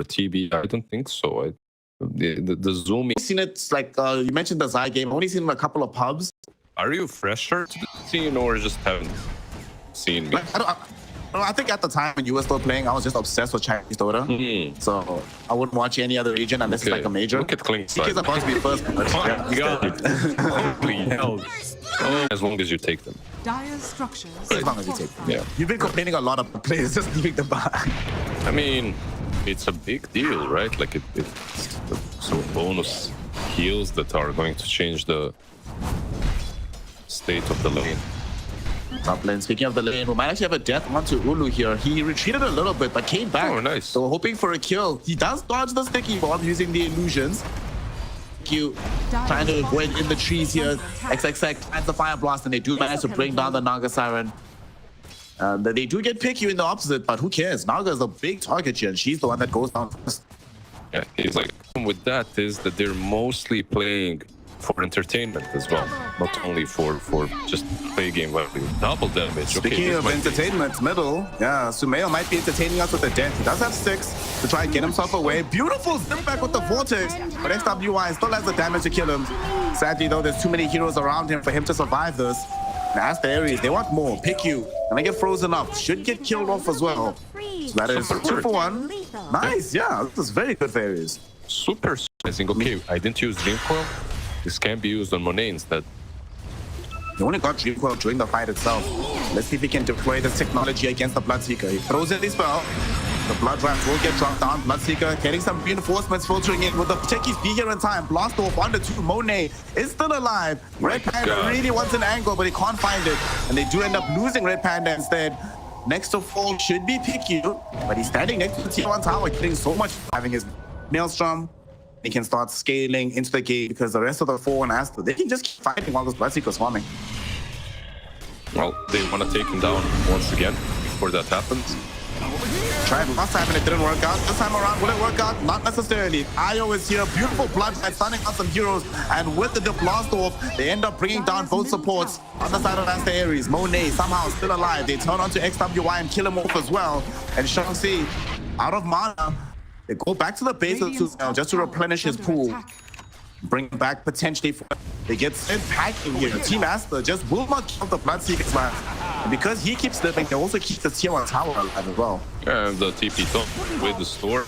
a TB? I don't think so. The zooming. I've seen it like you mentioned the Zai game. I've only seen it in a couple of pubs. Are you fresher to the scene or just haven't seen me? Like, I think at the time when you were still playing, I was just obsessed with Chinese Dota. So I wouldn't watch any other region unless it's like a major. Look at Clean TK is about to be first. Holy hell. As long as you take them. Dire's structures. As long as you take them. Yeah. You've been complaining a lot of players just leaving the bar. I mean, it's a big deal, right? Like it's some bonus heals that are going to change the state of the lane. Top lane. Speaking of the lane, we might actually have a death onto Ulu here. He retreated a little bit, but came back. Oh, nice. So we're hoping for a kill. He does dodge the sticky bomb using the illusions. Q trying to avoid in the trees here. XXX finds the fire blast, and they do manage to bring down the Naga Siren. They do get picky in the opposite, but who cares? Naga is a big target here, and she's the one that goes down first. Yeah, he's like, with that is that they're mostly playing for entertainment as well, not only for just play game value. Double damage. Speaking of entertainment, middle, yeah, Sumail might be entertaining us with a dent. He does have 6 to try and get himself away. Beautiful zip back with the Vortex, but XWY still has the damage to kill him. Sadly though, there's too many heroes around him for him to survive this. Now as the Ares, they want more. Pick you, and they get frozen up. Should get killed off as well. So that is 2 for 1. Nice, yeah, this is very good for Ares. Super surprising. Okay, I didn't use Dream Coil. This can be used on Monet instead. He only got Dream Coil during the fight itself. Let's see if he can deploy this technology against the Bloodseeker. He throws in his spell. The Blood Rams will get dropped down. Bloodseeker getting some reinforcements filtering in with the Techies be here in time. Blast off onto 2. Monet is still alive. Red Panda really wants an angle, but he can't find it. And they do end up losing Red Panda instead. Next to fall should be Piku, but he's standing next to the Tier 1 tower, getting so much having his Maelstrom. He can start scaling into the gate because the rest of the 4-1 Astra, they can just keep fighting while this Bloodseeker's farming. Well, they want to take him down once again before that happens. Tried last time and it didn't work out. This time around, will it work out? Not necessarily. Io is here. Beautiful blood fight, stunning out some heroes. And with the blast off, they end up bringing down both supports. On the side of Asta Ares, Monet somehow still alive. They turn onto XWY and kill him off as well. And Shang-Chi, out of mana, they go back to the base of Sumail just to replenish his pool. Bring back potentially. They get sent packing here. Team Asta just will not kill the Bloodseeker's man. And because he keeps living, they also keep the Tier 1 tower alive as well. And the TP top with the store.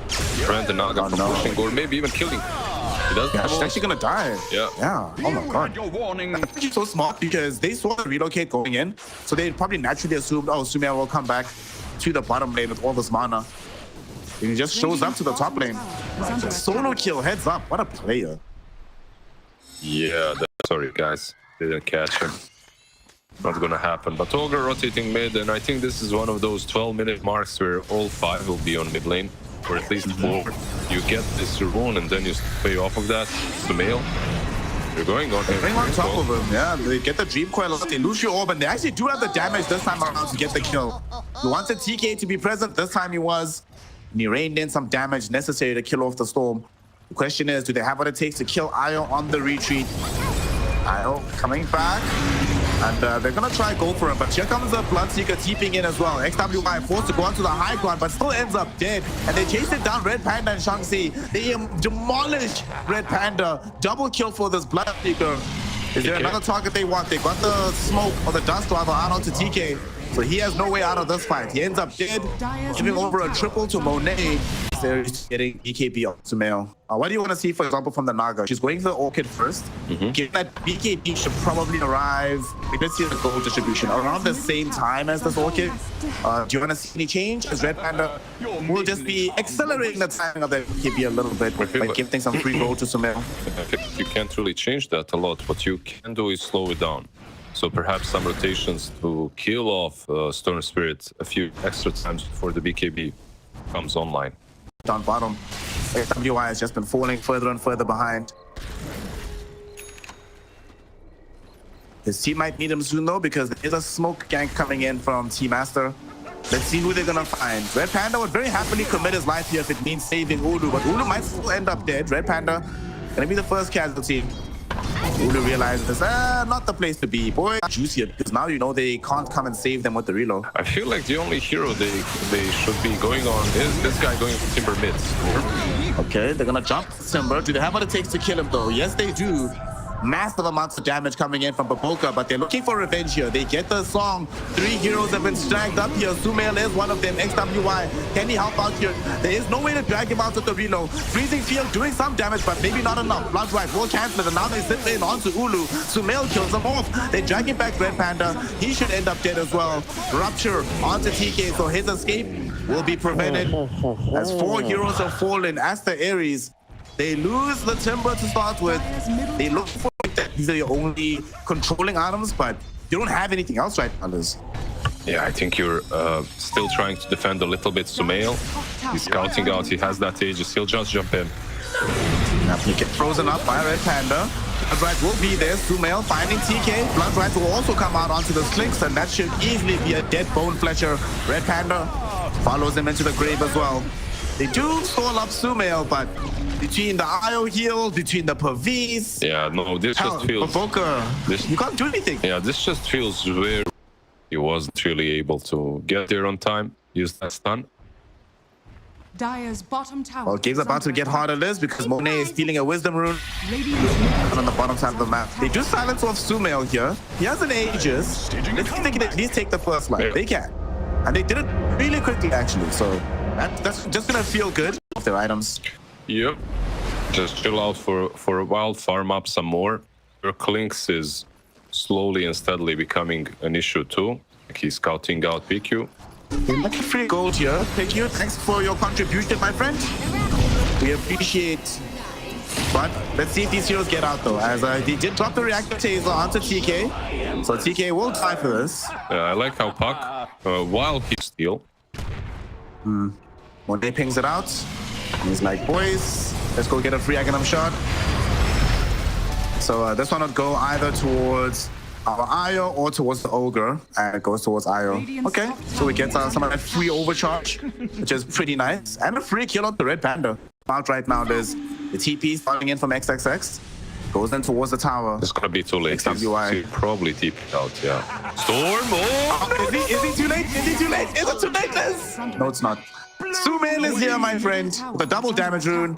Prevent the Naga from pushing or maybe even killing. He does. Yeah, she's actually gonna die. Yeah. Yeah. Oh my god. That's actually so smart because they saw the relocate going in, so they probably naturally assumed, oh, Sumail will come back to the bottom lane with all this mana. And he just shows up to the top lane. Solo kill, heads up. What a player. Yeah, sorry guys, didn't catch him. Not gonna happen. But Ogre rotating mid, and I think this is one of those 12-minute marks where all 5 will be on mid lane, or at least 4. You get this rune, and then you pay off of that. Sumail, you're going on. They bring on top of him, yeah. They get the Dream Coil, they lose your orb, and they actually do have the damage this time around to get the kill. You wanted TK to be present, this time he was. And he rained in some damage necessary to kill off the Storm. The question is, do they have what it takes to kill Io on the retreat? Io coming back. And they're going to try go for him. But here comes the Bloodseeker TPing in as well. XWY forced to go onto the high ground, but still ends up dead. And they chase it down, Red Panda and Shang-Chi. They demolish Red Panda. Double kill for this Bloodseeker. Is there another target they want? They got the smoke or the dust rather out onto TK. So he has no way out of this fight. He ends up dead, giving over a triple to Monet. They're getting BKB up to Sumail. What do you want to see, for example, from the Naga? She's going for the Orchid first. Given that BKB should probably arrive, let's see the gold distribution, around the same time as this Orchid. Do you want to see any change? As Red Panda will just be accelerating the timing of the BKB a little bit by gifting some free gold to Sumail. You can't really change that a lot. What you can do is slow it down. So perhaps some rotations to kill off Storm Spirit a few extra times before the BKB comes online. Down bottom, XWY has just been falling further and further behind. His team might need him soon though, because there's a smoke gank coming in from Team Master. Let's see who they're gonna find. Red Panda would very happily commit his life here if it means saving Ulu, but Ulu might still end up dead. Red Panda gonna be the first casualty. Ulu realizes, not the place to be, boy. Juicier, because now you know they can't come and save them with the reload. I feel like the only hero they should be going on is this guy going for Timber mids. Okay, they're gonna jump Timber. Do they have what it takes to kill him though? Yes, they do. Massive amounts of damage coming in from Baboka, but they're looking for revenge here. They get the song. 3 heroes have been dragged up here. Sumail is one of them. XWY, can he help out here? There is no way to drag him out with the reload. Freezing Field doing some damage, but maybe not enough. Blood Right will cancel it, and now they zip in onto Ulu. Sumail kills him off. They drag him back Red Panda. He should end up dead as well. Rupture onto TK, so his escape will be prevented. As 4 heroes have fallen, Aster Ares. They lose the Timber to start with. They look for that these are your only controlling items, but you don't have anything else right now, Liz. Yeah, I think you're still trying to defend a little bit Sumail. He's scouting out, he has that Aegis, he'll just jump in. Now he get frozen up by Red Panda. Bloodright will be there. Sumail finding TK. Bloodright will also come out onto the Slinks, and that should easily be a dead bone flesher. Red Panda follows him into the grave as well. They do stall up Sumail, but between the IO heal, between the Pavis, Yeah, no, this just feels... Baboka, you can't do anything. Yeah, this just feels where he wasn't really able to get there on time, use that stun. Dire's bottom tower. Well, game's about to get harder, Liz, because Monet is stealing a Wisdom Rune on the bottom side of the map. They do silence off Sumail here. He has an Aegis. Let's see if they can at least take the first line. They can. And they did it really quickly, actually. So that's just going to feel good with their items. Yep. Just chill out for a while, farm up some more. Your Clinks is slowly and steadily becoming an issue too. Like he's scouting out PQ. We like free gold here. Thank you. Thanks for your contribution, my friend. We appreciate. But let's see if these heroes get out though, as they did drop the reactor taser onto TK. So TK will die for this. I like how Puck, while he steal. Monet pings it out. He's like, boys, let's go get a free Aghanim shot. So this one would go either towards our Io or towards the Ogre, and it goes towards Io. Okay, so we get some of that free overcharge, which is pretty nice, and a free kill on the Red Panda. Out right now, there's the TP starting in from XXX, goes in towards the tower. It's gonna be too late. XWY. He's probably TP out, yeah. Storm! Oh! Is he too late? Is he too late? Is it too late, Liz? No, it's not. Sumail is here, my friend, with a double damage rune.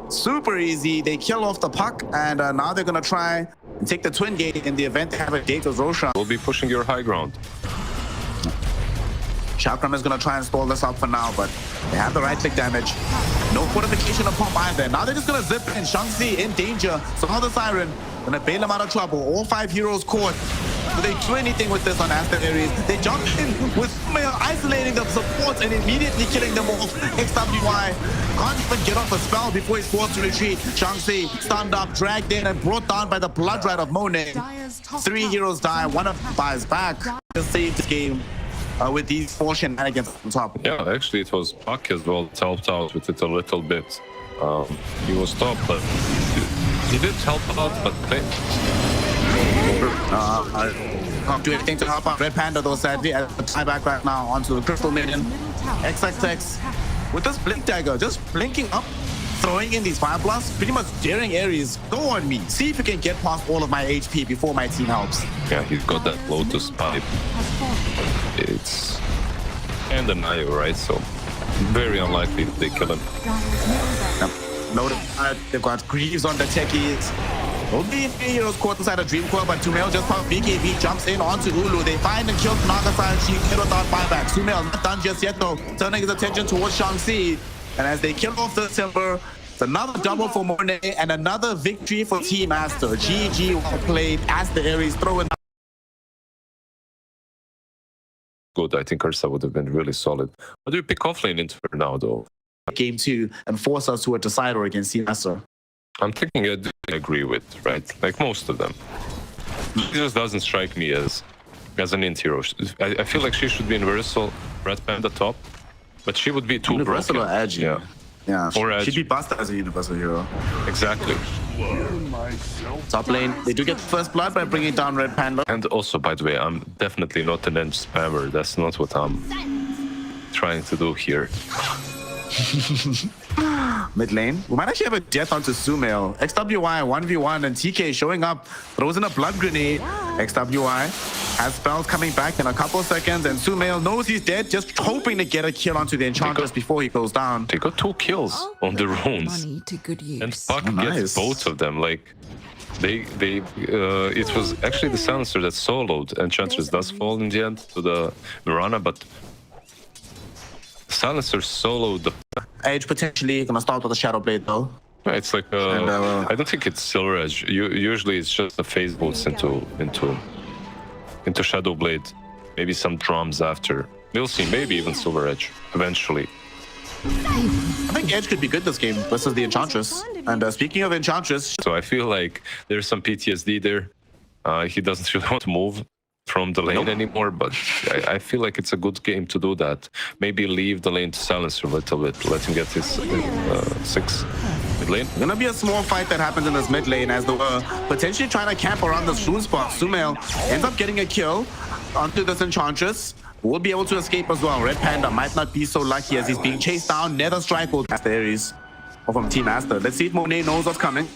Super easy. They kill off the Puck, and now they're gonna try and take the twin gate in the event they have a date with Roshan. We'll be pushing your high ground. Chakram is gonna try and stall this up for now, but they have the right click damage. No fortification of pop either. Now they're just gonna zip in. Shang-Chi in danger. So now the Siren gonna bail him out of trouble. All 5 heroes caught. Do they do anything with this on Aster Ares? They jump in with Sumail isolating the supports and immediately killing them off. XWY can't even get off a spell before he's forced to retreat. Shang-Chi stunned up, dragged in, and brought down by the blood right of Monet. 3 heroes die, one of them buys back. Just save this game with these 4 shenanigans on top. Yeah, actually it was Puck as well that helped out with it a little bit. He was top, but he did help out, but I can't do anything to help out Red Panda though, sadly. At the tieback right now onto the Crystal Minion. XXX with this Blink Dagger, just blinking up, throwing in these Fire Blasts, pretty much daring Ares. Go on me, see if you can get past all of my HP before my team helps. yeah, he's got that Lotus pipe. It's and an IO, right? So very unlikely that they kill him. Noted they've got Greaves on the techies. Only 3 heroes caught inside a Dream Core, but Sumail just popped BKB, jumps in onto Ulu. They find and kill Nagasai and she hit without buyback. Sumail not done just yet though, turning his attention towards Shang-Chi. And as they kill off the Timber, it's another double for Monet and another victory for Team Aster. GG, well played. Aster Ares throwing. Good, I think Ursa would have been really solid. What do you pick offlane into her now though? Game 2 and force us to a decider against Team Aster. I'm thinking I do agree with, right? Like most of them. She just doesn't strike me as an int hero. I feel like she should be universal, Red Panda top, but she would be too Universal broken. or edgy? Yeah, Yeah, Or edge. she'd be busted as a universal hero. exactly. Top lane, they do get first blood by bringing down Red Panda. And also, by the way, I'm definitely not an edge spammer. That's not what I'm trying to do here. Mid lane. We might actually have a death onto Sumail. XWY 1v1 and TK showing up. Throws in a blood grenade. XWY has spells coming back in a couple of seconds, and Sumail knows he's dead, just hoping to get a kill onto the Enchantress before he goes down. They got 2 kills on the runes. Money to good use. And Puck nice. gets both of them. Like, it was actually the Silencer that soloed. Enchantress does fall in the end to the Mirana, but Silencer soloed the. Edge potentially gonna start with a Shadow Blade though. It's like I don't think it's Silver Edge. Usually it's just a phase boost into Shadow Blade. Maybe some drums after. We'll see. Maybe even Silver Edge eventually. I think Edge could be good this game versus the Enchantress. And speaking of Enchantress, So I feel like there's some PTSD there. He doesn't really want to move from the lane anymore, but I feel like it's a good game to do that. Maybe leave the lane to Silencer a little bit, let him get his 6 mid lane. gonna be a small fight that happens in this mid lane as they were potentially trying to camp around the Shroom spot. Sumail ends up getting a kill onto this Enchantress. Will be able to escape as well. Red Panda might not be so lucky as he's being chased down. Nether Strike will cast the Ares from Team Aster. Let's see if Monet knows what's coming.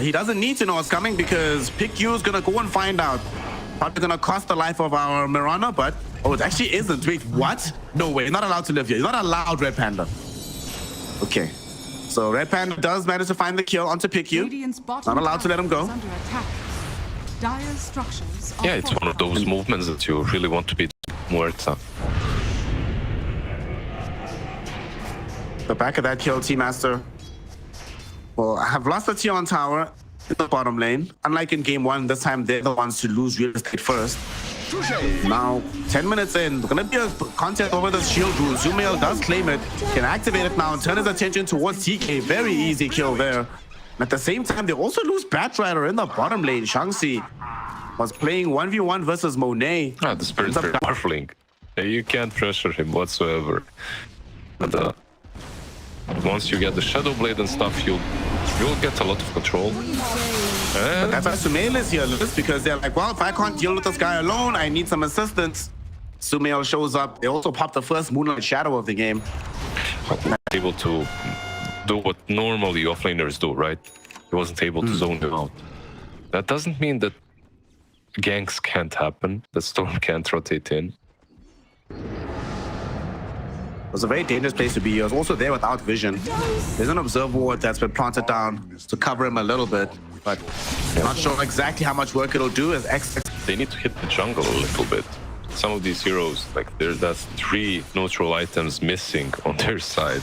He doesn't need to know what's coming because PicU is gonna go and find out. Probably gonna cost the life of our Mirana, but oh, it actually isn't. Wait, what? No way, you're not allowed to live here. You're not allowed, Red Panda. Okay, so Red Panda does manage to find the kill onto PicU. Radiant's bottom Not allowed to let him go. tower is under attack. Dire's structures are Yeah, it's one of those movements that you really want to be Muerta. The back of that kill, Team Master. Well, I have lost the Tion tower in the bottom lane. Unlike in game 1, this time they're the ones to lose real estate first. Now, 10 minutes in, gonna be a contest over the shield rule. Sumail does claim it, can activate it now and turn his attention towards TK. Very easy kill there. At the same time, they also lose Batrider in the bottom lane. Shangxi was playing 1v1 versus Monet. The Spirit's very powerful. You can't pressure him whatsoever. But once you get the Shadow Blade and stuff, you'll get a lot of control. And That's why Sumail is here, Lewis, because they're like, well, if I can't deal with this guy alone, I need some assistance. Sumail shows up. They also pop the first Moonlight Shadow of the game. able to do what normally offlaners do, right? He wasn't able to zone him out. That doesn't mean that ganks can't happen, that Storm can't rotate in. It was a very dangerous place to be. He was also there without vision. There's an observe ward that's been planted down to cover him a little bit, but not sure exactly how much work it'll do as X. They need to hit the jungle a little bit. Some of these heroes, like that's 3 neutral items missing on their side.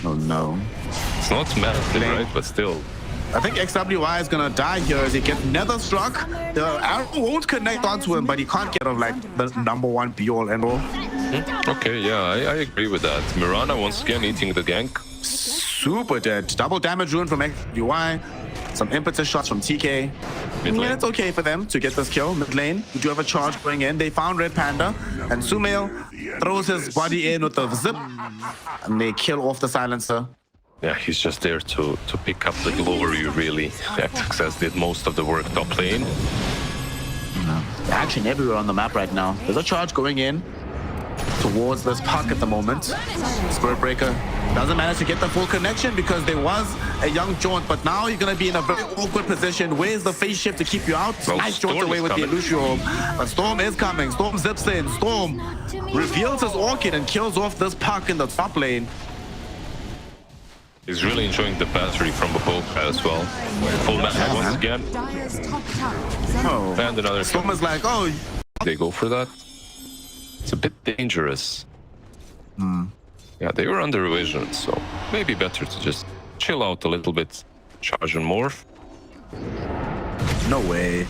Oh no. It's not massive, right? But still. I think XWI is gonna die here as he gets nether struck. The arrow won't connect onto him, but he can't get of like the #1 be-all end-all. Okay, yeah, I agree with that. Mirana once again eating the gank. Super dead. Double damage rune from XWI. Some impetus shots from TK. Mid lane. And it's okay for them to get this kill. Mid lane, we do have a charge going in. They found Red Panda, and Sumail throws his body in with the zip, and they kill off the silencer. Yeah, he's just there to pick up the glory, really. Xyz did most of the work top lane. They're actually everywhere on the map right now. There's a charge going in towards this park at the moment. Spirit Breaker doesn't manage to get the full connection because there was a young Jaunt, but now you're going to be in a very awkward position. Where's the phase shift to keep you out? Well, Nice Jaunt Storm away is with the coming. Illusion. But Storm is coming. Storm zips in. Storm reveals his Orchid and kills off this park in the top lane. He's really enjoying the battery from the poke as well. Full mana once again. Dire's top tower is under Oh. And another Storm is like, oh, they go for that. It's a bit dangerous. Yeah, they were under vision, so maybe better to just chill out a little bit, charge and morph. no way.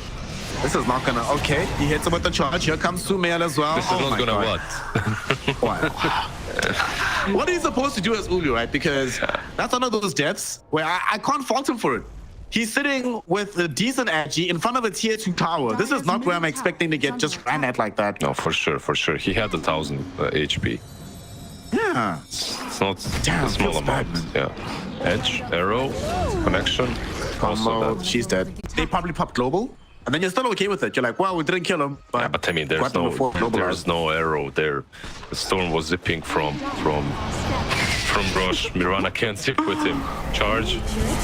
This is not gonna. Okay, he hits him with the charge. Here comes Sumail as well. This is not my gonna God. what? What are you supposed to do as Ulu, right? Because that's one of those deaths where I can't fault him for it. He's sitting with a decent agi in front of a tier 2 tower. This is not where I'm expecting to get just ran at like that. No, for sure, for sure. He had 1,000 HP. Yeah. It's not Damn, a small feels bad, amount. Yeah. Edge, arrow, connection. Also Combo, that. she's dead. They probably pop global, and then you're still okay with it. You're like, well, we didn't kill him, but, Yeah, but I mean, there's got him before no globalized. arrow there. The storm was zipping from from Roche. Mirana can't stick with him. Charge.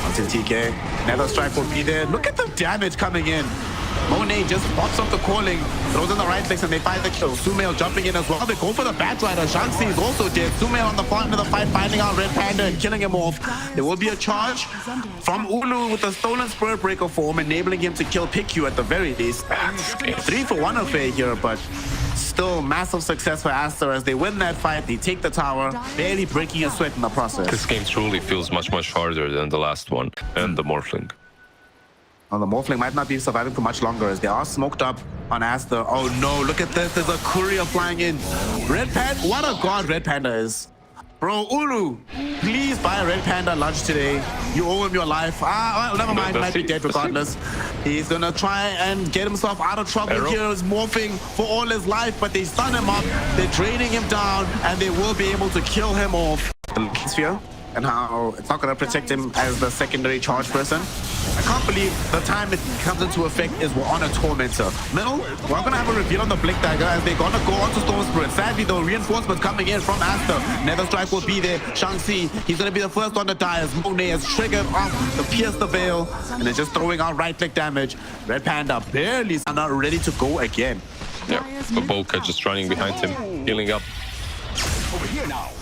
Onto TK. Nether Strike will be there. Look at the damage coming in. Monet just pops up the calling, throws in the right clicks, and they find the kill. Sumail jumping in as well. They go for the Batrider. Shanxi is also dead. Sumail on the front of the fight, finding out Red Panda and killing him off. There will be a charge from Ulu with the Stolen Spirit Breaker form, enabling him to kill PickU at the very least. 3-for-1 affair here, but still massive success for Aster as they win that fight. They take the tower, barely breaking a sweat in the process. This game truly feels much, much harder than the last one and the Morphling. Well, the Morphling might not be surviving for much longer as they are smoked up on Aster. Oh no, look at this. There's a courier flying in. Red Panda, what a god Red Panda is. Bro, Ulu, please buy a Red Panda lunch today. You owe him your life. Well, never mind, he might be dead regardless. He's gonna try and get himself out of trouble Arrow. here. He's morphing for all his life, but they stun him up. They're draining him down, and they will be able to kill him off. The Sphere and how it's not gonna protect him as the secondary charge person. I can't believe the time it comes into effect is we're on a Tormentor. Middle, we're gonna have a reveal on the Blink Dagger as they're gonna go onto Storm Spirit. Sadly though, reinforcements coming in from Aster. Nether Strike will be there. Shanxi, he's gonna be the first one to die as Monet has triggered off to pierce the veil. And they're just throwing out right click damage. Red Panda barely are not ready to go again. Yeah, Boca just running behind him, healing up.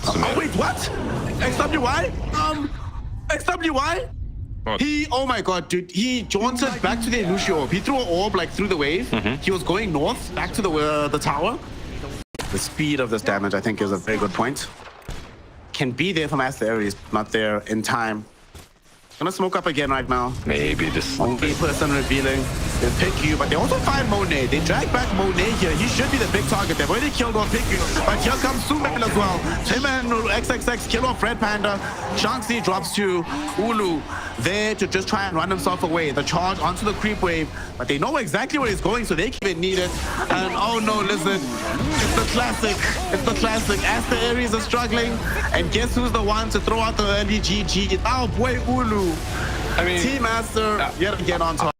Oh, wait, what? XWY? XWY? What? Oh my god, dude, he jaunted back to the Lucio orb. He threw an orb like through the wave. He was going north, back to the tower. The speed of this damage, I think, is a very good point. Can be there from Aster Ares, not there in time. Gonna smoke up again right now. Maybe this. Only person revealing is PickU, but they also find Monet. They drag back Monet here. He should be the big target. They've already killed off PickU, but here comes Sumail as well. Him and XXX kill off Red Panda. Shanxi drops to Ulu there to just try and run himself away. The charge onto the creep wave, but they know exactly where he's going, so they can need it. And oh no, listen, it's the classic. It's the classic. Aster Ares are struggling, and guess who's the one to throw out the early GG? Oh boy, Ulu. I mean, Team Aster yet again on top.